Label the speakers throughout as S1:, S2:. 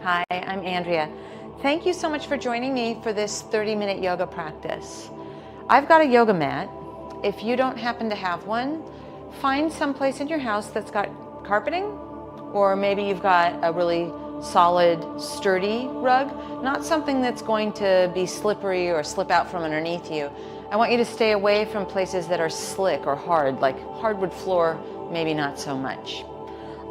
S1: Hi, I'm Andrea. Thank you so much for joining me for this 30-minute yoga practice. I've got a yoga mat. If you don't happen to have one, find some place in your house that's got carpeting, or maybe you've got a really solid, sturdy rug, not something that's going to be slippery or slip out from underneath you. I want you to stay away from places that are slick or hard, like hardwood floor, maybe not so much.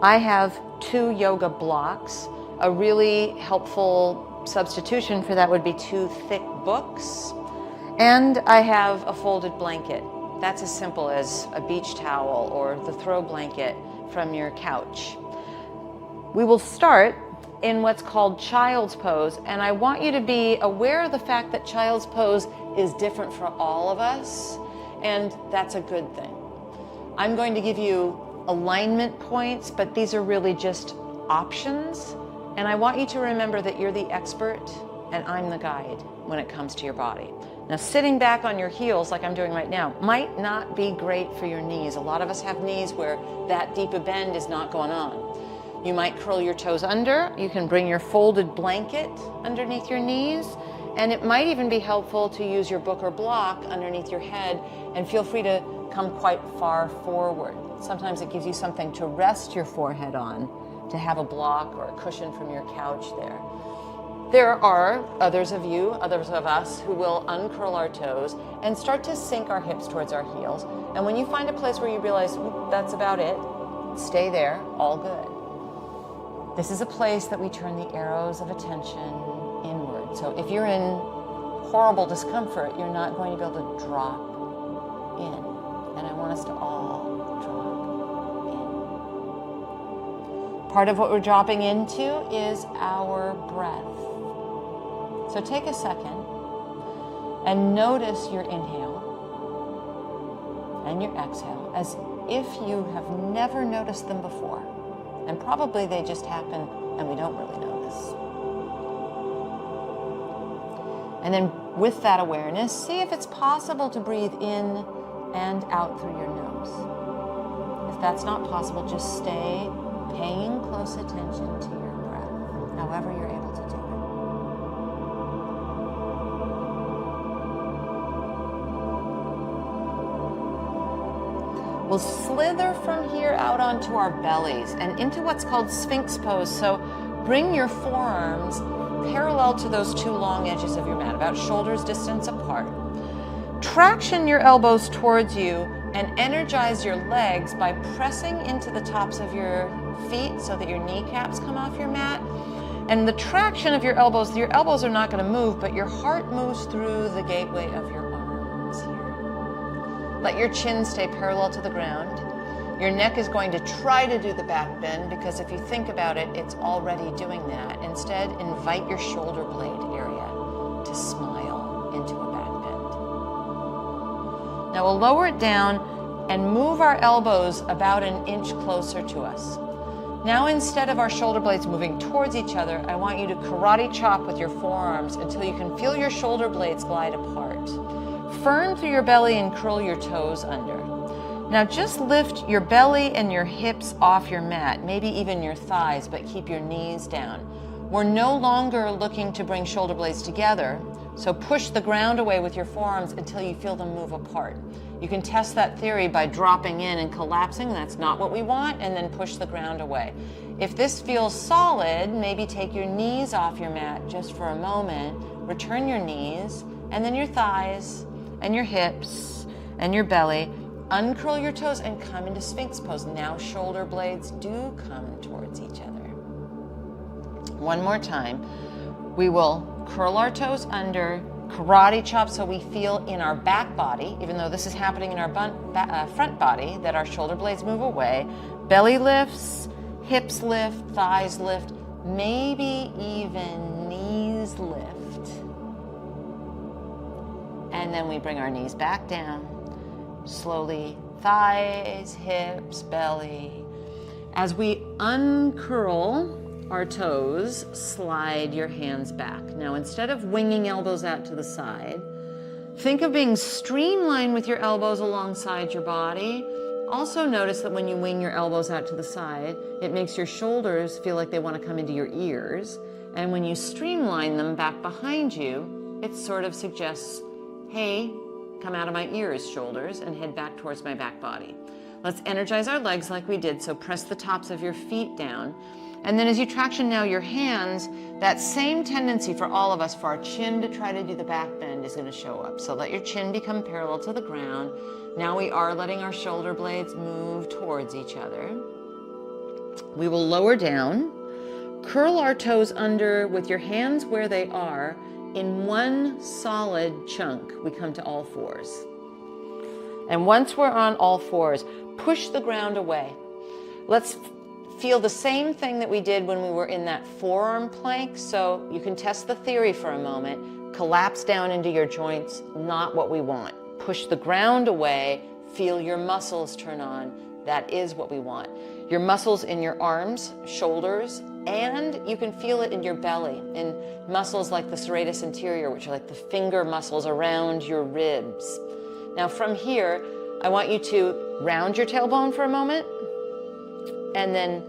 S1: I have 2 yoga blocks. A really helpful substitution for that would be 2 thick books. And I have a folded blanket. That's as simple as a beach towel or the throw blanket from your couch. We will start in what's called child's pose, and I want you to be aware of the fact that child's pose is different for all of us, and that's a good thing. I'm going to give you alignment points, but these are really just options, and I want you to remember that you're the expert and I'm the guide when it comes to your body. Now, sitting back on your heels like I'm doing right now might not be great for your knees. A lot of us have knees where that deep a bend is not going on. You might curl your toes under. You can bring your folded blanket underneath your knees, and it might even be helpful to use your book or block underneath your head, and feel free to come quite far forward. Sometimes it gives you something to rest your forehead on, to have a block or a cushion from your couch there. There are others of us who will uncurl our toes and start to sink our hips towards our heels. And when you find a place where you realize that's about it, stay there, all good. This is a place that we turn the arrows of attention inward. So if you're in horrible discomfort, you're not going to be able to drop in. And I want us to all drop in. Part of what we're dropping into is our breath. So take a second and notice your inhale and your exhale as if you have never noticed them before. And probably they just happen and we don't really notice. And then with that awareness, see if it's possible to breathe in and out through your nose. If that's not possible, just stay paying close attention to your breath, however you're able to do it. We'll slither from here out onto our bellies and into what's called Sphinx pose. So bring your forearms parallel to those 2 long edges of your mat, about shoulders distance apart. Traction your elbows towards you and energize your legs by pressing into the tops of your feet so that your kneecaps come off your mat. And the traction of your elbows are not going to move, but your heart moves through the gateway of your arms here. Let your chin stay parallel to the ground. Your neck is going to try to do the back bend because if you think about it, it's already doing that. Instead, invite your shoulder blade area to smile into a back bend. Now we'll lower it down and move our elbows about an inch closer to us. Now instead of our shoulder blades moving towards each other, I want you to karate chop with your forearms until you can feel your shoulder blades glide apart. Firm through your belly and curl your toes under. Now just lift your belly and your hips off your mat, maybe even your thighs, but keep your knees down. We're no longer looking to bring shoulder blades together, so push the ground away with your forearms until you feel them move apart. You can test that theory by dropping in and collapsing. That's not what we want, and then push the ground away. If this feels solid, maybe take your knees off your mat just for a moment, return your knees, and then your thighs, and your hips and your belly. Uncurl your toes and come into Sphinx pose. Now shoulder blades do come towards each other. One more time. We will curl our toes under, karate chop so we feel in our back body, even though this is happening in our front body, that our shoulder blades move away. Belly lifts, hips lift, thighs lift, maybe even knees lift. And then we bring our knees back down, slowly, thighs, hips, belly. As we uncurl our toes, slide your hands back. Now, instead of winging elbows out to the side, think of being streamlined with your elbows alongside your body, Also notice that when you wing your elbows out to the side, it makes your shoulders feel like they want to come into your ears. And when you streamline them back behind you, it sort of suggests, hey, come out of my ears, shoulders, and head back towards my back body. Let's energize our legs like we did. So press the tops of your feet down. And then as you traction now your hands, that same tendency for all of us, for our chin to try to do the back bend, is going to show up. So let your chin become parallel to the ground. Now we are letting our shoulder blades move towards each other. We will lower down, curl our toes under with your hands where they are. In one solid chunk, we come to all fours. And once we're on all fours, push the ground away. Let's feel the same thing that we did when we were in that forearm plank. So you can test the theory for a moment. Collapse down into your joints, not what we want. Push the ground away, feel your muscles turn on. That is what we want. Your muscles in your arms, shoulders, and you can feel it in your belly, in muscles like the serratus anterior, which are like the finger muscles around your ribs. Now from here, I want you to round your tailbone for a moment, and then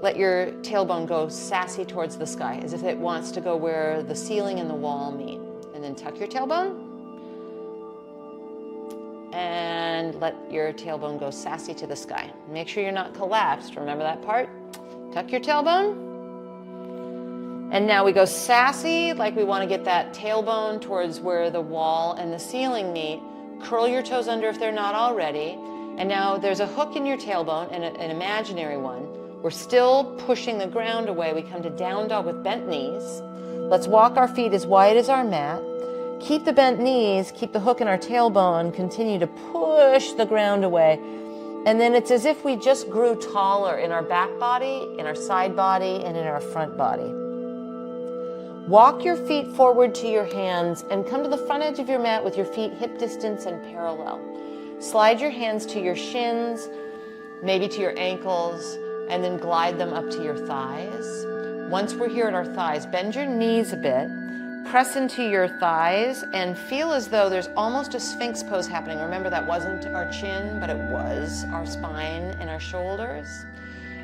S1: let your tailbone go sassy towards the sky, as if it wants to go where the ceiling and the wall meet. And then tuck your tailbone, and let your tailbone go sassy to the sky. Make sure you're not collapsed. Remember that part? Tuck your tailbone. And now we go sassy, like we want to get that tailbone towards where the wall and the ceiling meet. Curl your toes under if they're not already. And now there's a hook in your tailbone, and an imaginary one. We're still pushing the ground away. We come to down dog with bent knees. Let's walk our feet as wide as our mat. Keep the bent knees, keep the hook in our tailbone, continue to push the ground away. And then it's as if we just grew taller in our back body, in our side body, and in our front body. Walk your feet forward to your hands and come to the front edge of your mat with your feet hip distance and parallel. Slide your hands to your shins, maybe to your ankles, and then glide them up to your thighs. Once we're here at our thighs, bend your knees a bit, press into your thighs, and feel as though there's almost a sphinx pose happening. Remember, that wasn't our chin, but it was our spine and our shoulders.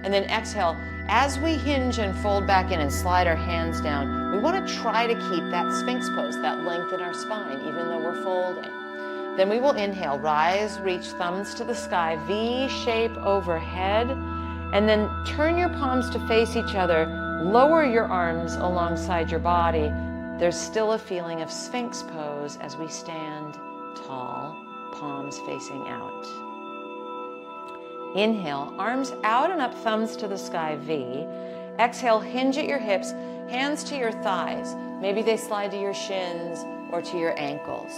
S1: And then exhale. As we hinge and fold back in and slide our hands down, we want to try to keep that sphinx pose, that length in our spine, even though we're folding. Then we will inhale, rise, reach thumbs to the sky, V shape overhead, and then turn your palms to face each other, lower your arms alongside your body. There's still a feeling of sphinx pose as we stand tall, palms facing out. Inhale, arms out and up, thumbs to the sky, V. Exhale, hinge at your hips, hands to your thighs. Maybe they slide to your shins or to your ankles.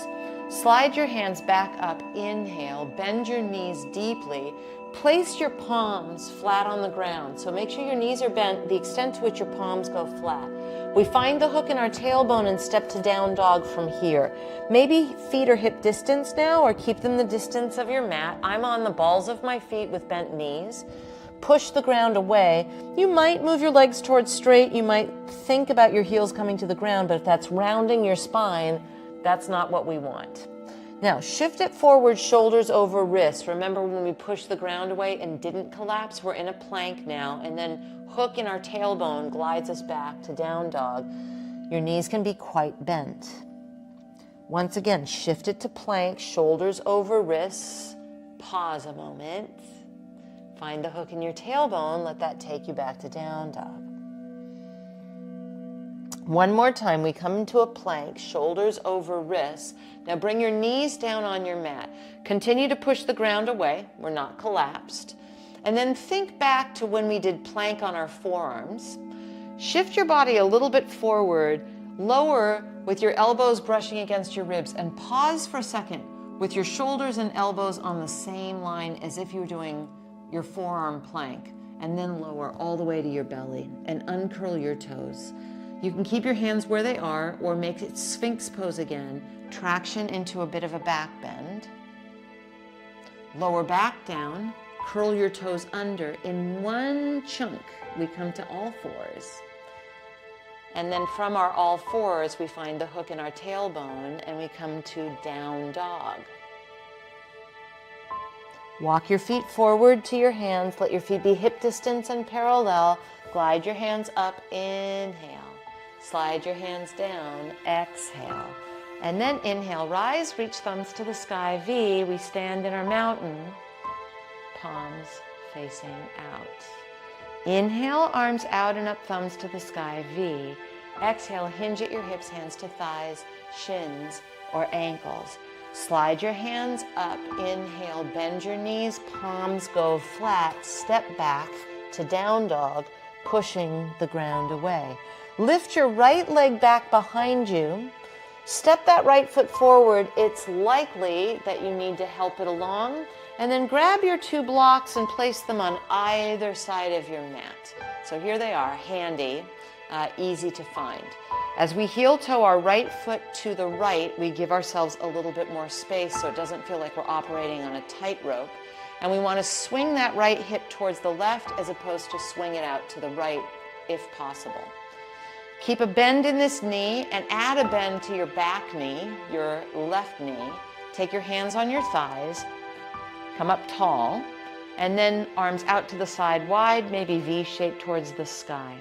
S1: Slide your hands back up, inhale, bend your knees deeply. Place your palms flat on the ground. So make sure your knees are bent the extent to which your palms go flat. We find the hook in our tailbone and step to down dog from here. Maybe feet are hip distance now, or keep them the distance of your mat. I'm on the balls of my feet with bent knees. Push the ground away. You might move your legs towards straight. You might think about your heels coming to the ground, but if that's rounding your spine, that's not what we want. Now, shift it forward, shoulders over wrists. Remember when we pushed the ground away and didn't collapse? We're in a plank now, and then hook in our tailbone glides us back to down dog. Your knees can be quite bent. Once again, shift it to plank, shoulders over wrists. Pause a moment. Find the hook in your tailbone. Let that take you back to down dog. One more time, we come into a plank, shoulders over wrists. Now bring your knees down on your mat. Continue to push the ground away. We're not collapsed. And then think back to when we did plank on our forearms. Shift your body a little bit forward, lower with your elbows brushing against your ribs, and pause for a second with your shoulders and elbows on the same line as if you were doing your forearm plank, and then lower all the way to your belly and uncurl your toes. You can keep your hands where they are or make it sphinx pose again. Traction into a bit of a back bend. Lower back down, curl your toes under. In one chunk, we come to all fours. And then from our all fours, we find the hook in our tailbone and we come to down dog. Walk your feet forward to your hands. Let your feet be hip distance and parallel. Glide your hands up, inhale. Slide your hands down, exhale. And then inhale, rise, reach thumbs to the sky, V. We stand in our mountain, palms facing out. Inhale, arms out and up, thumbs to the sky, V. Exhale, hinge at your hips, hands to thighs, shins, or ankles. Slide your hands up, inhale, bend your knees, palms go flat, step back to down dog, pushing the ground away. Lift your right leg back behind you. Step that right foot forward. It's likely that you need to help it along. And then grab your two blocks and place them on either side of your mat. So here they are, handy, easy to find. As we heel toe our right foot to the right, we give ourselves a little bit more space so it doesn't feel like we're operating on a tightrope. And we want to swing that right hip towards the left as opposed to swing it out to the right if possible. Keep a bend in this knee and add a bend to your back knee, your left knee. Take your hands on your thighs, come up tall, and then arms out to the side wide, maybe V-shaped towards the sky.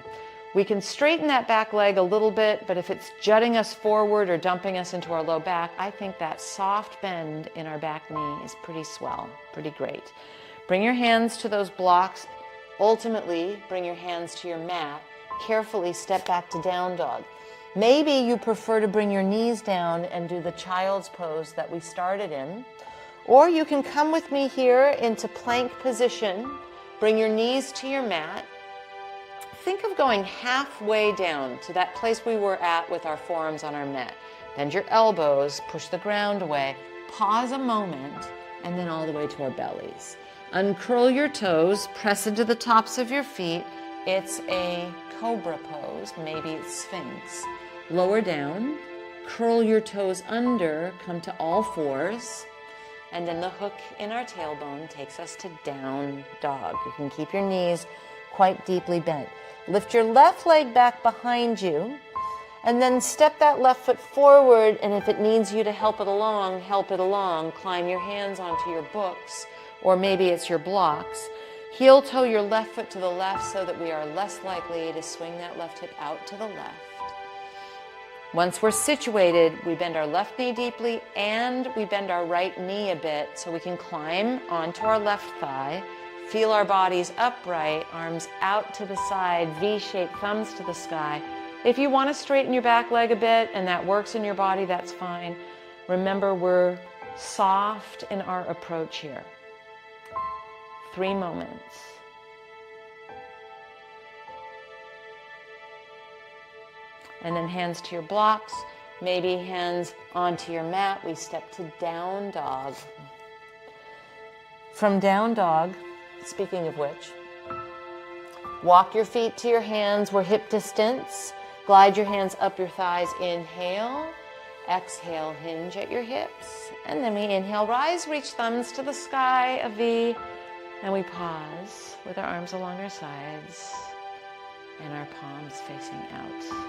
S1: We can straighten that back leg a little bit, but if it's jutting us forward or dumping us into our low back, I think that soft bend in our back knee is pretty swell, pretty great. Bring your hands to those blocks. Ultimately, bring your hands to your mat. Carefully step back to down dog. Maybe you prefer to bring your knees down and do the child's pose that we started in. Or you can come with me here into plank position. Bring your knees to your mat. Think of going halfway down to that place we were at with our forearms on our mat. Bend your elbows, push the ground away, pause a moment, and then all the way to our bellies. Uncurl your toes, press into the tops of your feet. It's a cobra pose, maybe it's Sphinx. Lower down, curl your toes under, come to all fours, and then the hook in our tailbone takes us to down dog. You can keep your knees quite deeply bent. Lift your left leg back behind you, and then step that left foot forward, and if it needs you to help it along, help it along. Climb your hands onto your books, or maybe it's your blocks. Heel toe your left foot to the left so that we are less likely to swing that left hip out to the left. Once we're situated, we bend our left knee deeply and we bend our right knee a bit so we can climb onto our left thigh. Feel our bodies upright, arms out to the side, V-shaped, thumbs to the sky. If you want to straighten your back leg a bit and that works in your body, that's fine. Remember, we're soft in our approach here. 3 moments. And then hands to your blocks, maybe hands onto your mat. We step to down dog. From down dog, speaking of which, walk your feet to your hands. We're hip distance. Glide your hands up your thighs. Inhale. Exhale, hinge at your hips. And then we inhale, rise, reach thumbs to the sky, a V. And we pause with our arms along our sides and our palms facing out.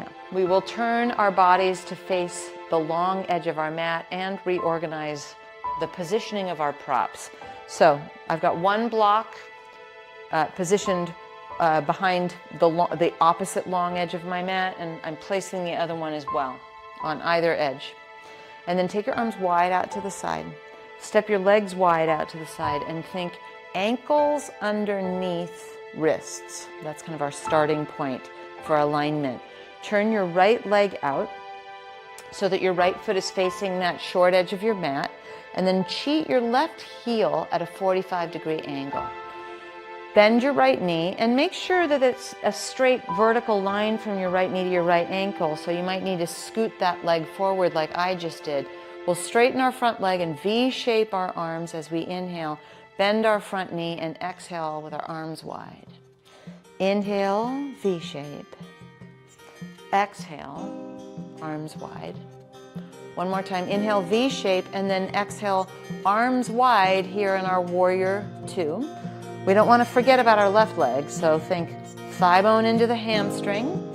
S1: Now, we will turn our bodies to face the long edge of our mat and reorganize the positioning of our props. So I've got one block positioned behind the opposite long edge of my mat, and I'm placing the other one as well on either edge. And then take your arms wide out to the side. Step your legs wide out to the side and think ankles underneath wrists. That's kind of our starting point for alignment. Turn your right leg out so that your right foot is facing that short edge of your mat, and then cheat your left heel at a 45-degree angle. Bend your right knee and make sure that it's a straight vertical line from your right knee to your right ankle, so you might need to scoot that leg forward like I just did. We'll straighten our front leg and V-shape our arms as we inhale. Bend our front knee and exhale with our arms wide. Inhale, V-shape. Exhale, arms wide. One more time. Inhale, V-shape, and then exhale, arms wide here in our warrior 2. We don't want to forget about our left leg, so think thigh bone into the hamstring.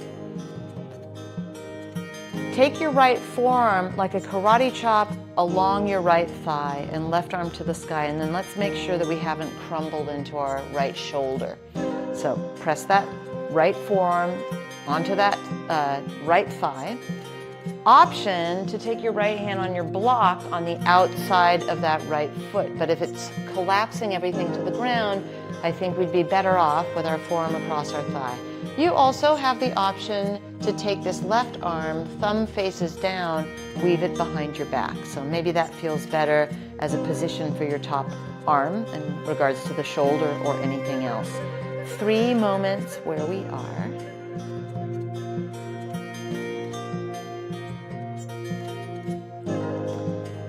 S1: Take your right forearm like a karate chop along your right thigh and left arm to the sky, and then let's make sure that we haven't crumbled into our right shoulder. So press that right forearm onto that right thigh. Option to take your right hand on your block on the outside of that right foot, but if it's collapsing everything to the ground, I think we'd be better off with our forearm across our thigh. You also have the option to take this left arm, thumb faces down, weave it behind your back. So maybe that feels better as a position for your top arm in regards to the shoulder or anything else. 3 moments where we are.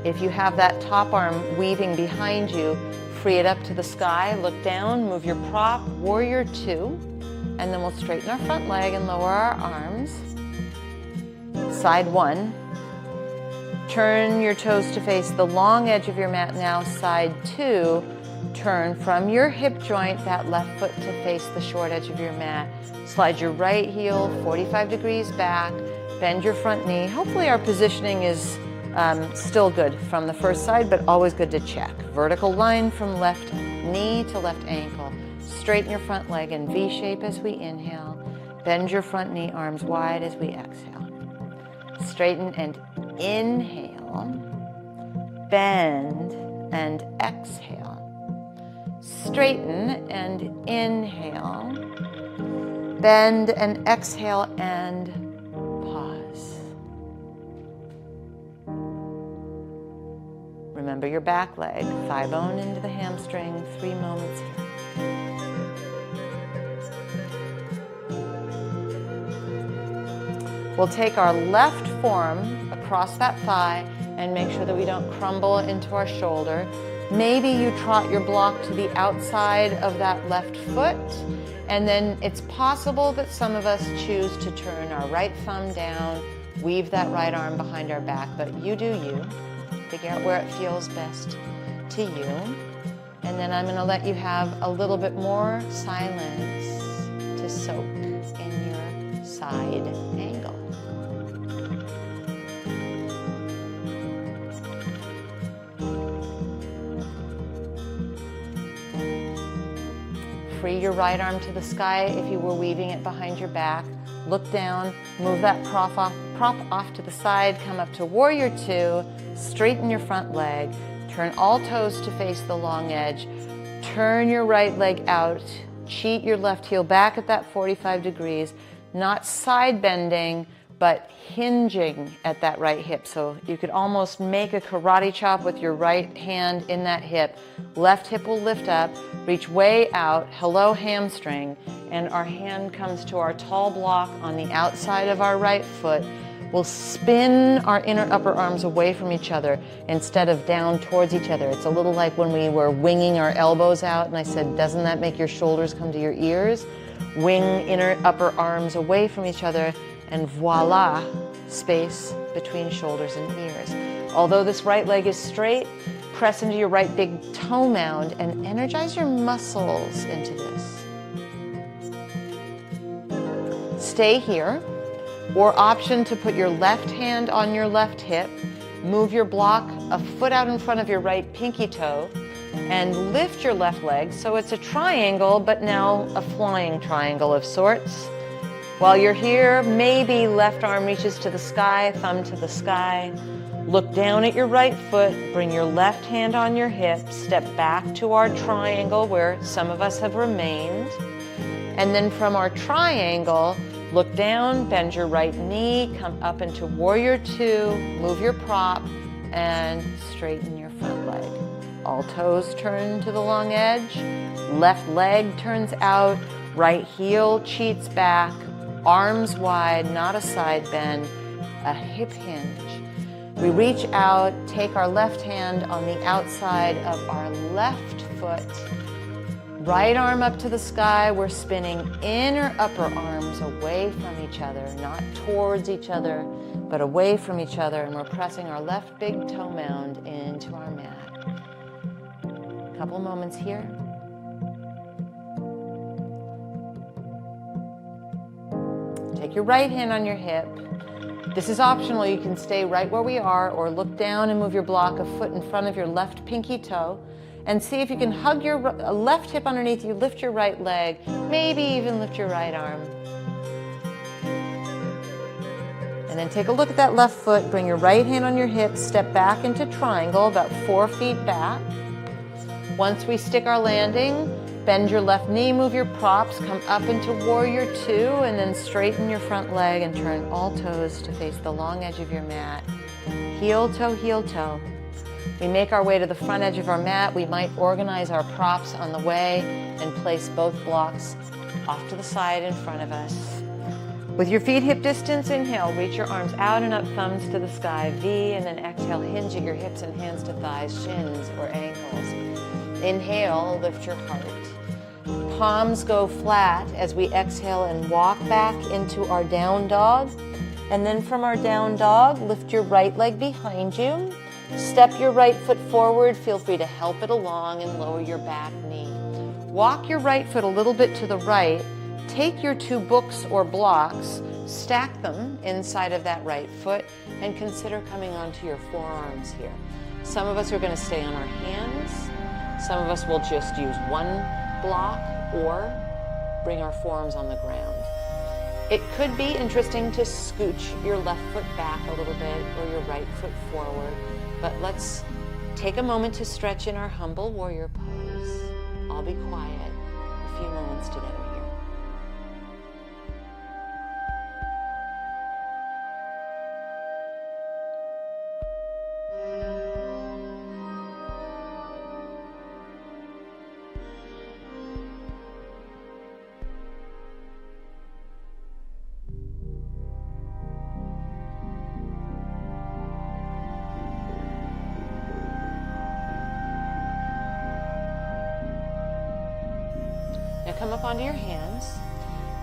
S1: If you have that top arm weaving behind you, free it up to the sky, look down, move your prop, warrior 2, and then we'll straighten our front leg and lower our arms. Side 1. Turn your toes to face the long edge of your mat now. Side 2. Turn from your hip joint, that left foot to face the short edge of your mat. Slide your right heel 45 degrees back, bend your front knee. Hopefully our positioning is still good from the first side, but always good to check. Vertical line from left knee to left ankle. Straighten your front leg in V shape as we inhale. Bend your front knee, arms wide as we exhale. Straighten and inhale. Bend and exhale. Straighten and inhale. Bend and exhale and pause. Remember your back leg, thigh bone into the hamstring. 3 moments here. We'll take our left forearm across that thigh and make sure that we don't crumble into our shoulder. Maybe you trot your block to the outside of that left foot, and then it's possible that some of us choose to turn our right thumb down, weave that right arm behind our back, but you do you. Figure out where it feels best to you. And then I'm going to let you have a little bit more silence to soak in your side angle. Free your right arm to the sky if you were weaving it behind your back. Look down, move that prop off to the side, come up to warrior 2, straighten your front leg, turn all toes to face the long edge, turn your right leg out, cheat your left heel back at that 45 degrees, not side bending, but hinging at that right hip. So you could almost make a karate chop with your right hand in that hip. Left hip will lift up, reach way out, hello hamstring, and our hand comes to our tall block on the outside of our right foot. We'll spin our inner upper arms away from each other instead of down towards each other. It's a little like when we were winging our elbows out, and I said, doesn't that make your shoulders come to your ears? Wing inner upper arms away from each other, and voila, space between shoulders and ears. Although this right leg is straight, press into your right big toe mound and energize your muscles into this. Stay here, or option to put your left hand on your left hip, move your block a foot out in front of your right pinky toe, and lift your left leg so it's a triangle, but now a flying triangle of sorts. While you're here, maybe left arm reaches to the sky, thumb to the sky. Look down at your right foot, bring your left hand on your hip, step back to our triangle where some of us have remained. And then from our triangle, look down, bend your right knee, come up into warrior 2, move your prop, and straighten your front leg. All toes turn to the long edge, left leg turns out, right heel cheats back, arms wide, not a side bend, a hip hinge. We reach out, take our left hand on the outside of our left foot, right arm up to the sky. We're spinning inner upper arms away from each other, not towards each other, but away from each other, and we're pressing our left big toe mound into our mat. A couple moments here. Take your right hand on your hip, This is optional. You can stay right where we are or look down and move your block a foot in front of your left pinky toe and see if you can hug your left hip underneath you, lift your right leg, maybe even lift your right arm. And then take a look at that left foot, bring your right hand on your hip, step back into triangle, about 4 feet back. Once we stick our landing, bend your left knee, move your props, come up into warrior two, and then straighten your front leg and turn all toes to face the long edge of your mat. Heel toe, heel toe. We make our way to the front edge of our mat. We might organize our props on the way and place both blocks off to the side in front of us. With your feet hip distance, inhale, reach your arms out and up, thumbs to the sky, V, and then exhale, hinge at your hips and hands to thighs, shins, or ankles. Inhale, lift your heart. Palms go flat as we exhale and walk back into our down dog. And then from our down dog, lift your right leg behind you. Step your right foot forward. Feel free to help it along and lower your back knee. Walk your right foot a little bit to the right. Take your 2 books or blocks, stack them inside of that right foot, and consider coming onto your forearms here. Some of us are going to stay on our hands. Some of us will just use 1 block or bring our forearms on the ground. It could be interesting to scooch your left foot back a little bit or your right foot forward, but let's take a moment to stretch in our humble warrior pose. I'll be quiet a few moments together here. Now come up onto your hands,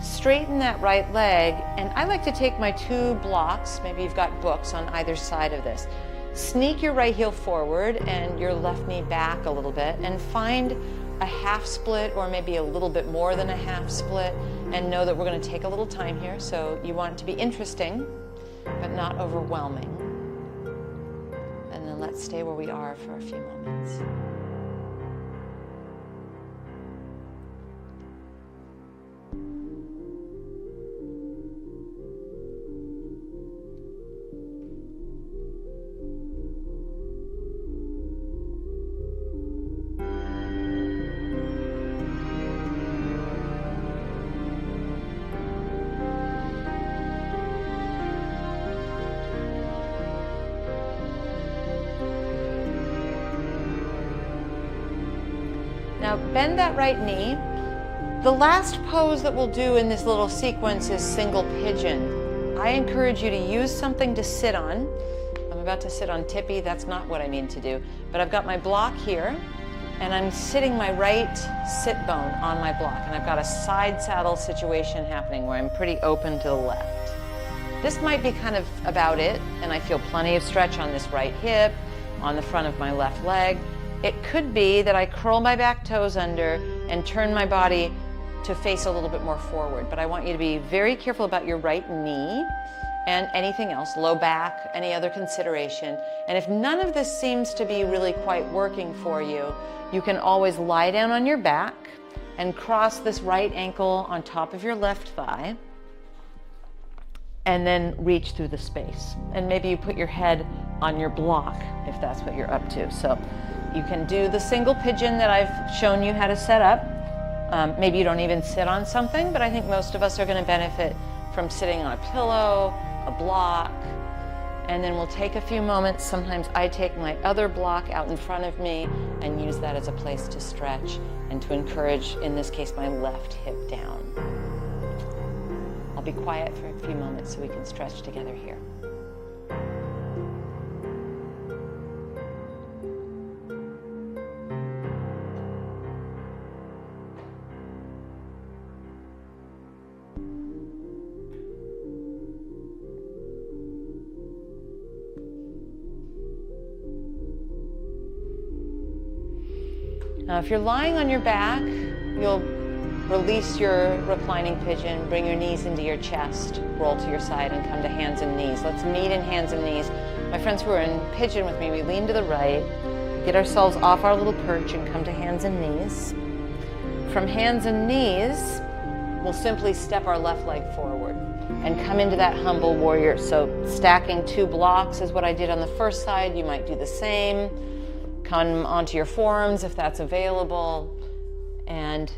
S1: straighten that right leg, and I like to take my 2 blocks, maybe you've got books on either side of this. Sneak your right heel forward and your left knee back a little bit and find a half split or maybe a little bit more than a half split, and know that we're going to take a little time here, so you want it to be interesting but not overwhelming. And then let's stay where we are for a few moments. Now bend that right knee. The last pose that we'll do in this little sequence is single pigeon. I encourage you to use something to sit on. I'm about to sit on Tippy, that's not what I mean to do. But I've got my block here, and I'm sitting my right sit bone on my block. And I've got a side saddle situation happening where I'm pretty open to the left. This might be kind of about it, and I feel plenty of stretch on this right hip, on the front of my left leg. It could be that I curl my back toes under and turn my body to face a little bit more forward. But I want you to be very careful about your right knee and anything else, low back, any other consideration. And if none of this seems to be really quite working for you, you can always lie down on your back and cross this right ankle on top of your left thigh and then reach through the space. And maybe you put your head on your block if that's what you're up to. So you can do the single pigeon that I've shown you how to set up. Maybe you don't even sit on something, but I think most of us are going to benefit from sitting on a pillow, a block, and then we'll take a few moments. Sometimes I take my other block out in front of me and use that as a place to stretch and to encourage, in this case, my left hip down. I'll be quiet for a few moments so we can stretch together here. Now, if you're lying on your back, you'll Release your reclining pigeon, bring your knees into your chest, roll to your side and come to hands and knees. Let's meet in hands and knees. My friends who are in pigeon with me, we lean to the right, get ourselves off our little perch and come to hands and knees. From hands and knees, we'll simply step our left leg forward and come into that humble warrior. So stacking 2 blocks is what I did on the first side. You might do the same. Come onto your forearms if that's available. And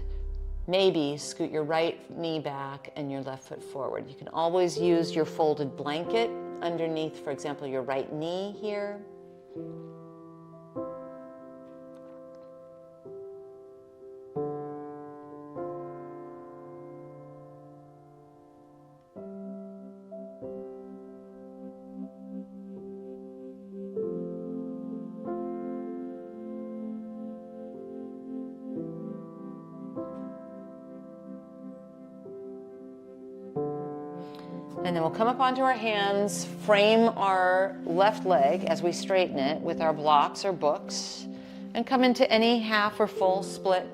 S1: maybe scoot your right knee back and your left foot forward. You can always use your folded blanket underneath, for example, your right knee here. And then we'll come up onto our hands, frame our left leg as we straighten it with our blocks or books, and come into any half or full split.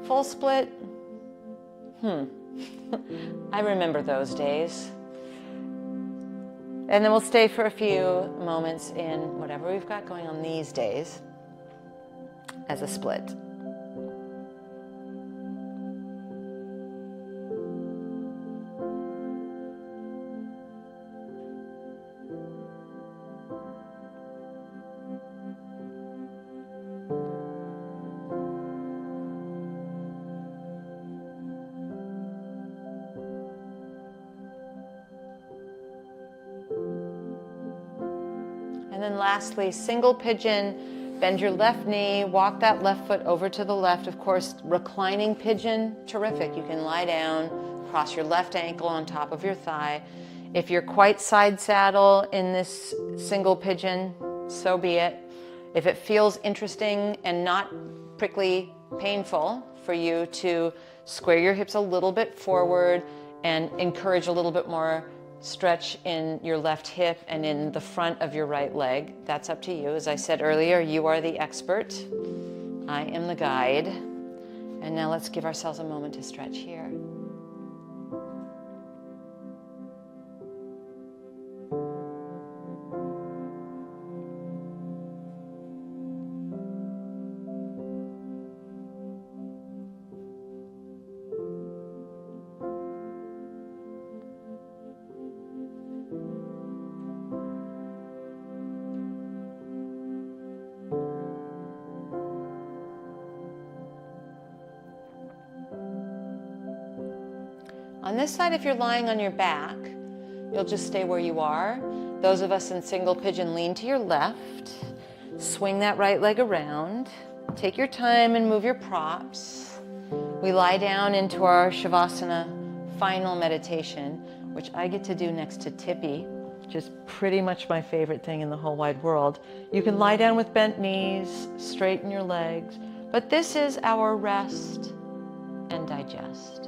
S1: Full split, I remember those days. And then we'll stay for a few moments in whatever we've got going on these days as a split. And then lastly, single pigeon, bend your left knee, walk that left foot over to the left. Of course, reclining pigeon, terrific. You can lie down, cross your left ankle on top of your thigh. If you're quite side saddle in this single pigeon, so be it. If it feels interesting and not prickly painful for you to square your hips a little bit forward and encourage a little bit more stretch in your left hip and in the front of your right leg. That's up to you. As I said earlier, you are the expert. I am the guide. And now let's give ourselves a moment to stretch here. On this side, if you're lying on your back, you'll just stay where you are. Those of us in single pigeon, lean to your left, swing that right leg around, take your time and move your props. We lie down into our Shavasana final meditation, which I get to do next to Tippy, which is pretty much my favorite thing in the whole wide world. You can lie down with bent knees, straighten your legs, but this is our rest and digest.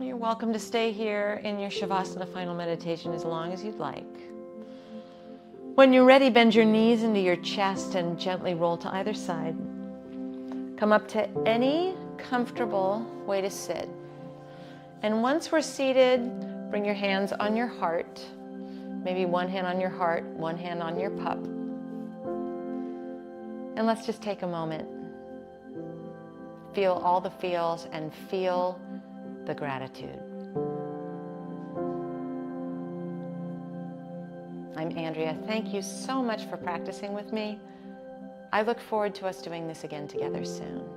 S1: You're welcome to stay here in your Shavasana final meditation as long as you'd like. When you're ready, bend your knees into your chest and gently roll to either side. Come up to any comfortable way to sit. And once we're seated, bring your hands on your heart. Maybe one hand on your heart, one hand on your pup. And let's just take a moment. Feel all the feels and feel the gratitude. I'm Andrea. Thank you so much for practicing with me. I look forward to us doing this again together soon.